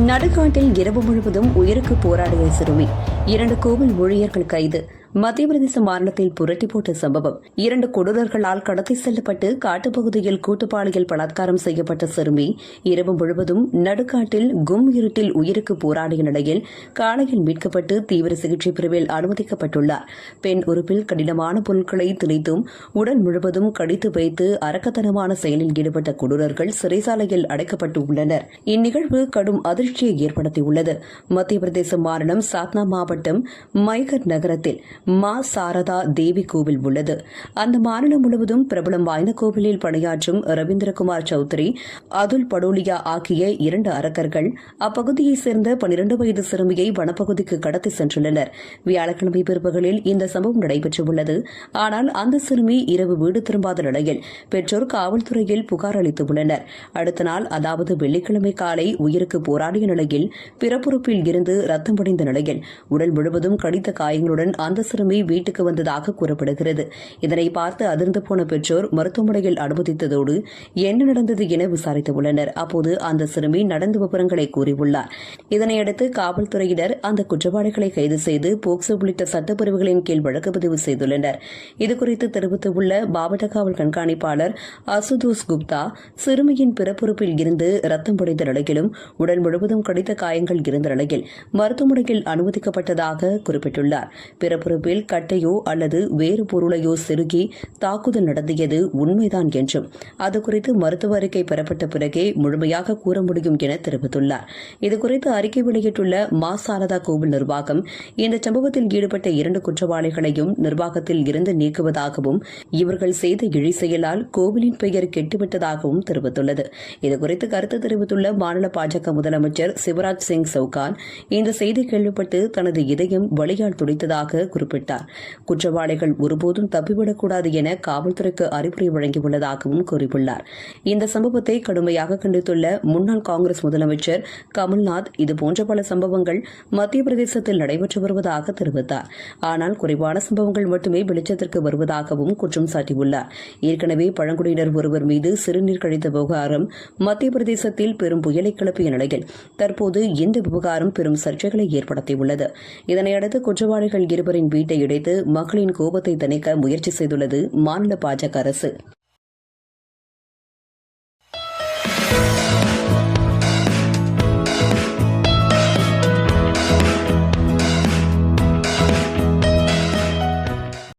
நடுக்காட்டில் இரவு முழுவதும் உயிருக்கு போராடிய சிறுமி 2 கோவில் ஊழியர்கள் கைது. மத்திய பிரதேச மாநிலத்தில் புரட்டி போட்ட சம்பவம். 2 கொடூரர்களால் கடத்தி செல்லப்பட்டு காட்டுப்பகுதியில் கூட்டுப்பாலியல் பலாத்காரம் செய்யப்பட்ட சிறுமி இரவு முழுவதும் நடுக்காட்டில் கும் இருட்டில் உயிருக்கு போராடிய நிலையில் காலையில் மீட்கப்பட்டு தீவிர சிகிச்சை பிரிவில் அனுமதிக்கப்பட்டுள்ளார். பெண் உறுப்பில் கடினமான பொருட்களை திணித்தும் உடல் முழுவதும் கடித்து வைத்து அரக்கத்தனமான செயலில் ஈடுபட்ட கொடூரர்கள் சிறைச்சாலையில் அடைக்கப்பட்டு உள்ளனர். இந்நிகழ்வு கடும் அதிர்ச்சியை ஏற்படுத்தியுள்ளது. மத்திய பிரதேச மாநிலம் சாத்னா மாவட்டம் மைகர் நகரத்தில் மா சாரதா தேவி கோவில் உள்ளது. அந்த மாநிலம் முழுவதும் பிரபலம் வாய்ந்த கோவிலில் பணியாற்றும் ரவீந்திரகுமார் சௌத்ரி, அதுல் படோலியா ஆகிய 2 அரக்கர்கள் அப்பகுதியைச் சேர்ந்த 12 வயது சிறுமியை வனப்பகுதிக்கு கடத்தி சென்றுள்ளனர். வியாழக்கிழமை பிற்பகலில் இந்த சம்பவம் நடைபெற்றுள்ளது. ஆனால் அந்த சிறுமி இரவு வீடு திரும்பாத நிலையில் பெற்றோர் காவல்துறையில் புகார் அளித்துள்ளனர். அடுத்த நாள், அதாவது வெள்ளிக்கிழமை காலை உயிருக்கு போராடிய நிலையில் பிறப்புறுப்பில் இருந்து ரத்தம் வடிந்த நிலையில் உடல் முழுவதும் கடித்த காயங்களுடன் அந்த சிறுமி வீட்டுக்கு வந்ததாக கூறப்படுகிறது. இதனை பார்த்து அதிர்ந்து போன பெற்றோர் மருத்துவமனையில் அனுமதித்ததோடு என்ன நடந்தது என விசாரித்துள்ளனர். அப்போது அந்த சிறுமி நடந்த விவரங்களை கூறியுள்ளார். இதனையடுத்து காவல்துறையினர் அந்த குற்றவாளிகளை கைது செய்து போக்சோ உள்ளிட்ட சட்டப்பிரிவுகளின் கீழ் வழக்கு பதிவு செய்துள்ளனர். இதுகுறித்து தெரிவித்துள்ள மாவட்ட காவல் கண்காணிப்பாளர் அசுதோஷ் குப்தா, சிறுமியின் பிறப்புறுப்பில் இருந்து ரத்தம் வடிந்த நிலையிலும் உடல் முழுவதும் கடித்த காயங்கள் இருந்த நிலையில் மருத்துவமனையில் அனுமதிக்கப்பட்டதாக குறிப்பிட்டுள்ளார். பிறப்புறுப்பில் கட்டையோ அல்லது வேறு பொருளையோ செருகி தாக்குதல் நடத்தியது உண்மைதான் என்றும் அதுகுறித்து மருத்துவ அறிக்கை பெறப்பட்ட பிறகே முழுமையாக கூற முடியும் என தெரிவித்துள்ளார். இதுகுறித்து அறிக்கை வெளியிட்டுள்ள மா சாரதா கோவில் நிர்வாகம், இந்த சம்பவத்தில் ஈடுபட்ட 2 குற்றவாளிகளையும் நிர்வாகத்தில் இருந்து நீக்குவதாகவும் இவர்கள் செய்த இழி செயலால் கோவிலின் பெயர் கெட்டுவிட்டதாகவும் தெரிவித்துள்ளது. இதுகுறித்து கருத்து தெரிவித்துள்ள மாநில பாஜக முதலமைச்சர் சிவராஜ் சிங் சவுகான், இந்த செய்தி கேள்விப்பட்டு தனது இதயம் வலியால் துடித்ததாக குறிப்பிட்டார். குற்றவாளிகள் ஒருபோதும் தப்பிவிடக்கூடாது என காவல்துறைக்கு அறிவுரை வழங்கியுள்ளதாகவும் கூறியுள்ளார். இந்த சம்பவத்தை கடுமையாக கண்டித்துள்ள முன்னாள் காங்கிரஸ் முதலமைச்சர் கமல்நாத், இதுபோன்ற பல சம்பவங்கள் மத்திய பிரதேசத்தில் நடைபெற்று வருவதாக தெரிவித்தார். ஆனால் குறைவான சம்பவங்கள் மட்டுமே வெளிச்சத்திற்கு வருவதாகவும் குற்றம் சாட்டியுள்ளார். ஏற்கனவே பழங்குடியினர் ஒருவர் மீது சிறுநீர் கழித்த விவகாரம் மத்திய பிரதேசத்தில் பெரும் புயலை கிளப்பிய நிலையில் தற்போது இந்த விவகாரம் பெரும் சர்ச்சைகளை ஏற்படுத்தியுள்ளது. இதனையடுத்து குற்றவாளிகள் இருவரின் வீட்டை இடைத்து மக்களின் கோபத்தை தணிக்க முயற்சி செய்துள்ளது மாநில பாஜக அரசு.